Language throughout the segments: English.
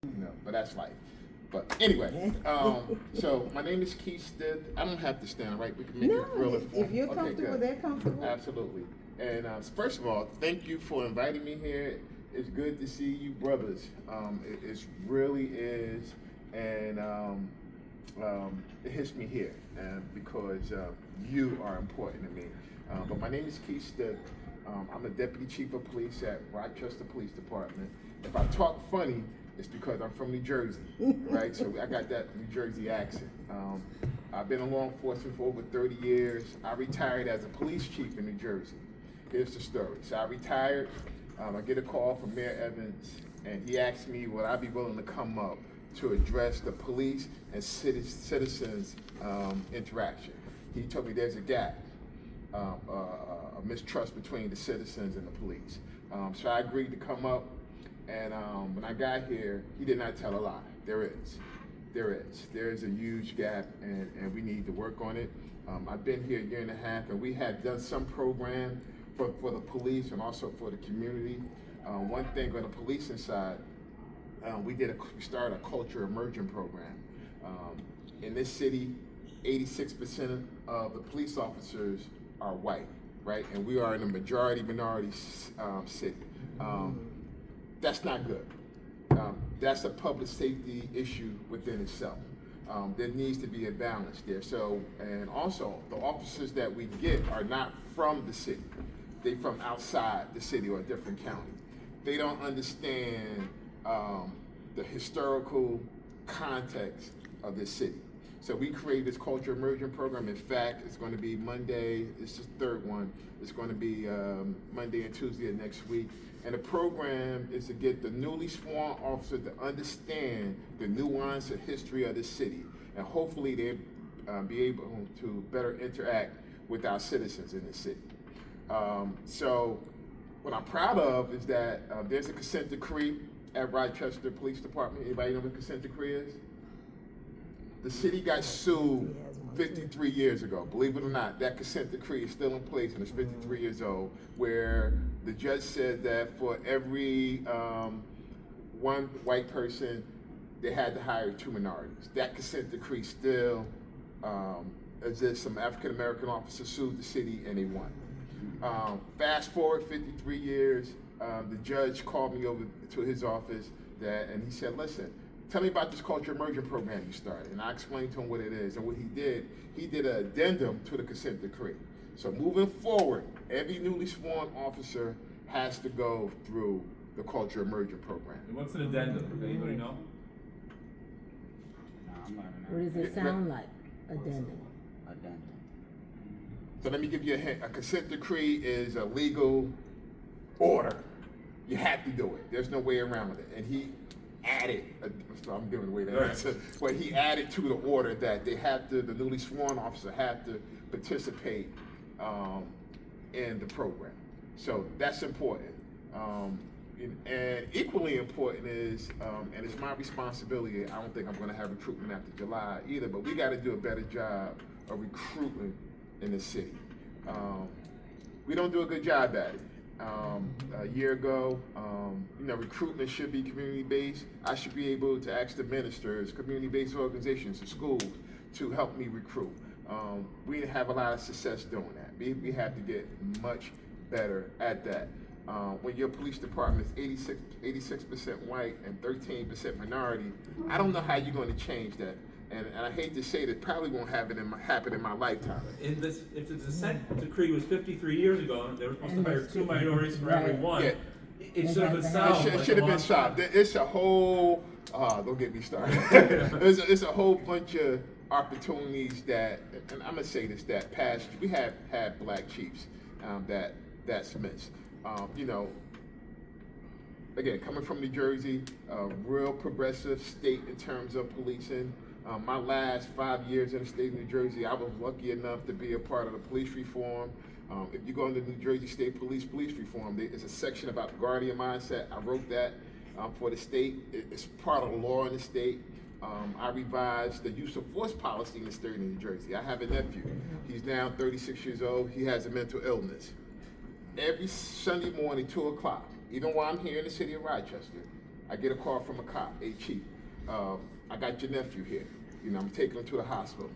but that's life. But anyway, so my name is Keith Stith. I don't have to stand, right? We can make No, it real informal. if you're Okay, comfortable, good. they're comfortable. Absolutely. And first of all, thank you for inviting me here. It's good to see you brothers. It really is, and it hits me here because you are important to me. But my name is Keith Stith. I'm the Deputy Chief of Police at Rochester Police Department. If I talk funny, it's because I'm from New Jersey, right? So I got that New Jersey accent. I've been in law enforcement for over 30 years. I retired as a police chief in New Jersey. Here's the story. So I retired. I get a call from Mayor Evans, and he asked me would I be willing to come up to address the police and citizens interaction. He told me there's a gap, a mistrust between the citizens and the police. So I agreed to come up, and when I got here, he did not tell a lie. There is a huge gap, and we need to work on it. I've been here a year and a half, and we have done some program for the police and also for the community. One thing on the policing side, we started a culture immersion program. In this city, 86% of the police officers are white, right? And we are in a majority minority city. That's not good. That's a public safety issue within itself. There needs to be a balance there. So, and also the officers that we get are not from the city. They from outside the city or a different county. They don't understand the historical context of this city. So we created this culture immersion program. In fact, it's going to be Monday. It's the third one. It's going to be Monday and Tuesday of next week. And the program is to get the newly sworn officers to understand the nuance and history of the city. And hopefully they'll be able to better interact with our citizens in the city. So what I'm proud of is that there's a consent decree at Rochester Police Department. Anybody know what a consent decree is? The city got sued 53 years ago. Believe it or not, that consent decree is still in place and it's 53 years old, where the judge said that for every one white person, they had to hire 2 minorities. That consent decree still exists. Some African American officers sued the city and they won. Fast forward 53 years, the judge called me over to his office and he said, listen, tell me about this culture immersion program you started. And I explained to him what it is. And what he did an addendum to the consent decree. So moving forward, every newly sworn officer has to go through the culture immersion program. And what's an addendum? Does anybody know? No, I'm learning that. What does it sound like? Addendum. Addendum. So let me give you a hint. A consent decree is a legal order. You have to do it. There's no way around it. And he added, so I'm giving away the answer, but he added to the order that they have to, the newly sworn officer had to participate in the program. So that's important. And equally important is, and it's my responsibility, I don't think I'm gonna have recruitment after July either, but we gotta do a better job of recruiting in the city. We don't do a good job at it. A year ago, recruitment should be community-based. I should be able to ask the ministers, community-based organizations, and schools to help me recruit. We didn't have a lot of success doing that. We have to get much better at that. When your police department is 86% white and 13% minority, I don't know how you're going to change that. And I hate to say that probably won't happen in my lifetime. If the consent decree was 53 years ago, and they were supposed to hire 2 minorities for every one, Yeah. it should have been solved. It should have been solved. It's a whole, don't get me started. It's a whole bunch of opportunities that, and I'm gonna say this, that past, we have had black chiefs that's missed. Again, coming from New Jersey, a real progressive state in terms of policing. My last 5 years in the state of New Jersey, I was lucky enough to be a part of the police reform. If you go into New Jersey State Police reform, there's a section about guardian mindset. I wrote that for the state. It's part of the law in the state. I revised the use of force policy in the state of New Jersey. I have a nephew. He's now 36 years old. He has a mental illness. Every Sunday morning, 2 o'clock, even while I'm here in the city of Rochester, I get a call from a cop, hey chief, I got your nephew here. I'm taking him to the hospital.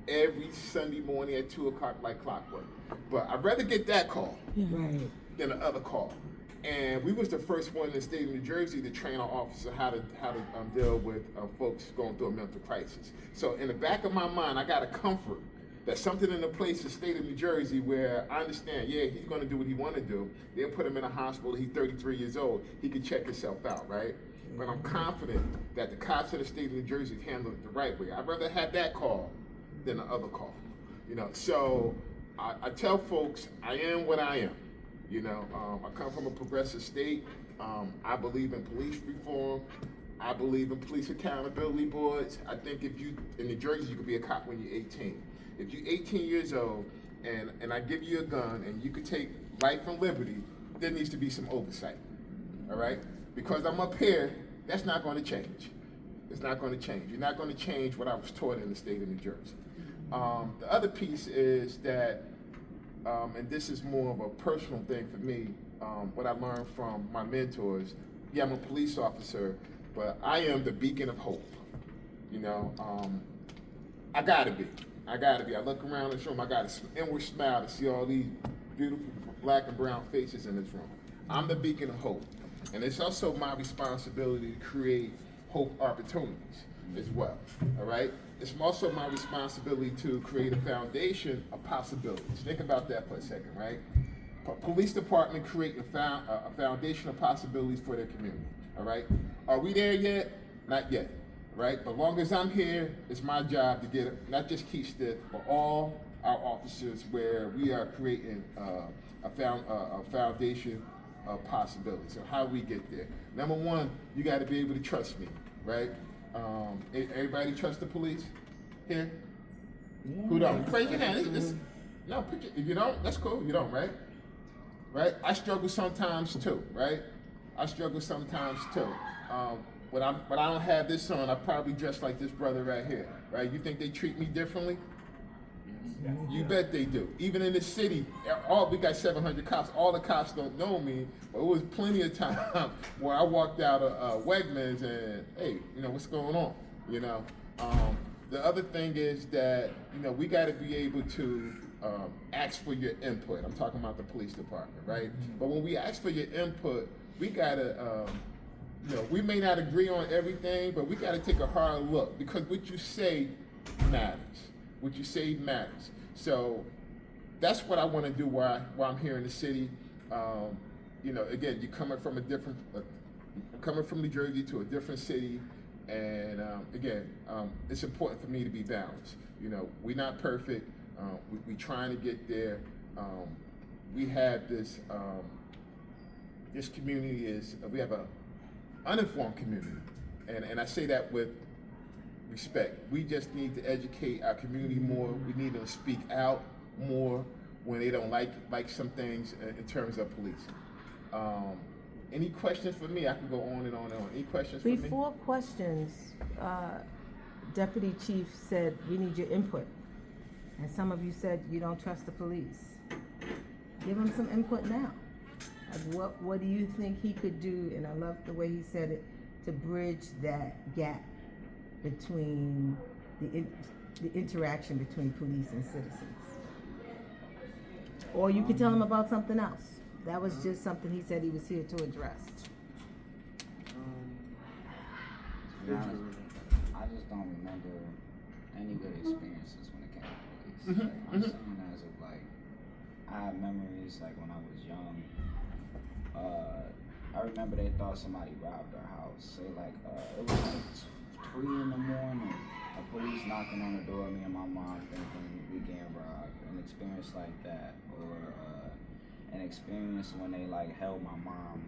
Every Sunday morning at 2 o'clock like clockwork. But I'd rather get that call Right. than the other call. And we was the first one in the state of New Jersey to train our officers how to deal with folks going through a mental crisis. So in the back of my mind, I got a comfort that something in the place, the state of New Jersey, where I understand, yeah, he's going to do what he want to do. They'll put him in a hospital. He's 33 years old. He can check himself out, right? But I'm confident that the cops of the state of New Jersey handle it the right way. I'd rather have that call than the other call. So I tell folks, I am what I am. I come from a progressive state. I believe in police reform. I believe in police accountability boards. I think if you, in New Jersey, you could be a cop when you're 18. If you're 18 years old and I give you a gun and you could take life and liberty, there needs to be some oversight, all right? Because I'm up here, that's not going to change. It's not going to change. You're not going to change what I was taught in the state of New Jersey. The other piece is that, and this is more of a personal thing for me, what I learned from my mentors. Yeah, I'm a police officer, but I am the beacon of hope. I gotta be. I look around this room, I got an inward smile to see all these beautiful black and brown faces in this room. I'm the beacon of hope. And it's also my responsibility to create hope opportunities as well, all right? It's also my responsibility to create a foundation of possibilities. Think about that for a second, right? Police department creating a foundation of possibilities for their community, all right? Are we there yet? Not yet, right? But long as I'm here, it's my job to get, not just Keith Stith, but all our officers where we are creating a foundation of possibilities. So how do we get there? Number one, you got to be able to trust me, right? Everybody trust the police here? Yeah. Who don't? Raise your hand. No, if you don't, that's cool. You don't, right? Right? I struggle sometimes too, right? When I don't have this on, I probably dress like this brother right here, right? You think they treat me differently? Yes. You bet they do. Even in the city, we got 700 cops. All the cops don't know me, but it was plenty of time where I walked out of Wegmans and, hey, what's going on? The other thing is that, we got to be able to ask for your input. I'm talking about the police department, right? But when we ask for your input, we got to, we may not agree on everything, but we got to take a hard look because what you say matters. What you say matters. So that's what I want to do while I'm here in the city. Again, you're coming from coming from New Jersey to a different city, and it's important for me to be balanced. We're not perfect. We're trying to get there. We have this. This community we have an uninformed community, and I say that with respect. We just need to educate our community more. We need to speak out more when they don't like some things in terms of policing. Any questions for me? I can go on and on and on. Any questions for me? Before questions, Deputy Chief said we need your input. And some of you said you don't trust the police. Give him some input now. Like what do you think he could do, and I love the way he said it, to bridge that gap between the interaction between police and citizens? Or you could tell him about something else. That was just something he said he was here to address. I just don't remember any good experiences when it came to police. I'm saying as of I have memories when I was young. I remember they thought somebody robbed our house. Say it was 3 in the morning, a police knocking on the door, me and my mom thinking we getting robbed. An experience like that, or an experience when they held my mom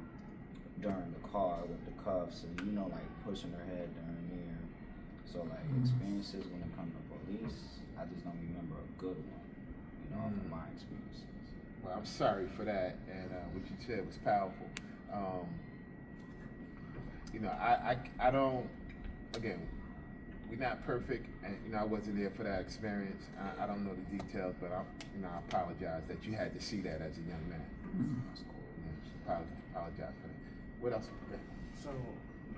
during the car with the cuffs and pushing her head during there. So experiences when it comes to police, I just don't remember a good one, from my experiences. Well, I'm sorry for that, and what you said was powerful. I don't. Again, we're not perfect, and I wasn't there for that experience. I don't know the details, but I apologize that you had to see that as a young man. That's cool. Yeah, apologize for that. What else? So,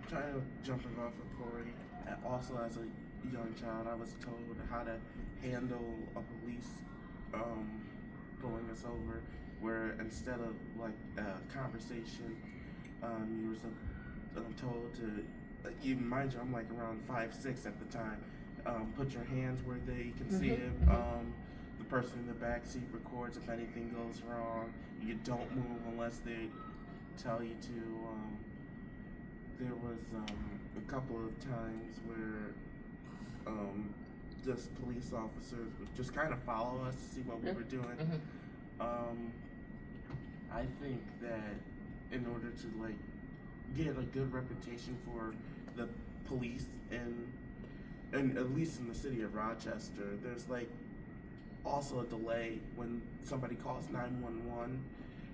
Trying to jumping off of Corey, and also as a young child, I was told how to handle a police pulling us over, where instead of like a conversation, you were told to, even mind you, I'm like around 5'6" at the time. Put your hands where they can see it. The person in the back seat records if anything goes wrong. You don't move unless they tell you to. There was a couple of times where just police officers would just kind of follow us to see what we were doing. I think that in order to like get a good reputation for the police and at least in the city of Rochester, there's like also a delay when somebody calls 911,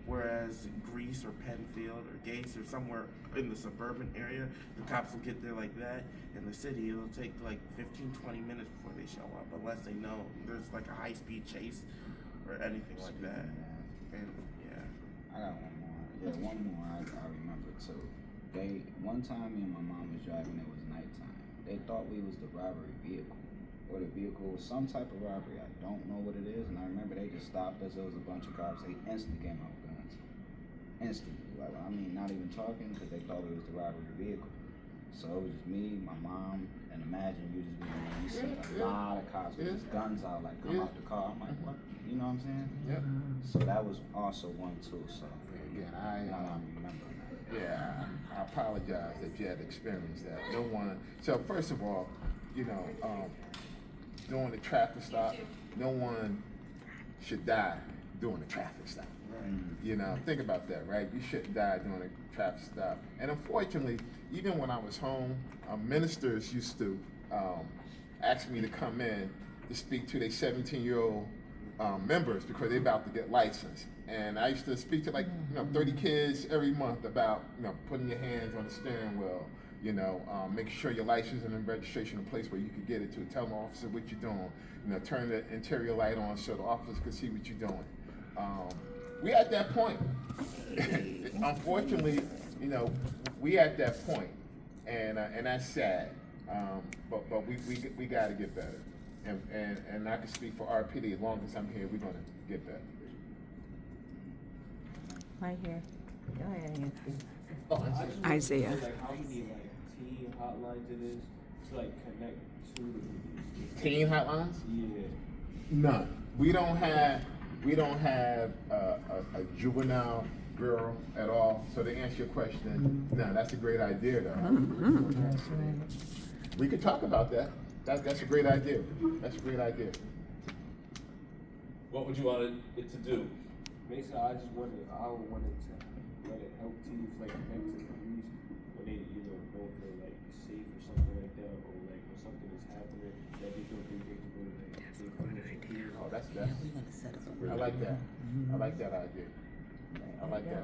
whereas Greece or Penfield or Gates or somewhere in the suburban area, the cops will get there like that. In the city, it'll take like 15-20 minutes before they show up, unless they know there's like a high-speed chase or anything like that. And yeah. I got one more. Yeah, one more I remember too. One time me and my mom was driving, it was nighttime. They thought we was the robbery vehicle. Or the vehicle was some type of robbery. I don't know what it is. And I remember they just stopped us. There was a bunch of cops. They instantly came out with guns. Instantly. Like, I mean, not even talking, because they thought we was the robbery vehicle. So it was just me, my mom, and imagine you just being there. You see a lot of cops with just guns out, like come out the car. I'm like, what? You know what I'm saying? Yep. So that was also one too. So Again, I remember that. Yeah, I apologize if you had experienced that. No one. So first of all, you know, doing the traffic stop, no one should die doing the traffic stop. Right. You know, think about that, right? You shouldn't die doing a traffic stop. And unfortunately, even when I was home, ministers used to ask me to come in to speak to their 17-year-old members because they're about to get licensed. And I used to speak to 30 kids every month about, putting your hands on the steering wheel, making sure your license and registration in a place where you could get it to. Tell the officer what you're doing. Turn the interior light on so the officer can see what you're doing. We at that point. Unfortunately, we at that point, and that's sad. But we got to get better. And I can speak for RPD. As long as I'm here, we're gonna get better. Right here. Go ahead, Anthony. Isaiah. Like how many teen hotlines it is to connect to the police? Teen hotlines? Yeah. None. We don't have a juvenile bureau at all. So to answer your question, no, that's a great idea though. We could talk about that. That's a great idea. That's a great idea. What would you want it to do? Basically, I wanted to let it help teens connect to the police when they don't feel safe or something like that, or when something is happening that they don't think they can go Oh, that's I like that. I like that idea. I like that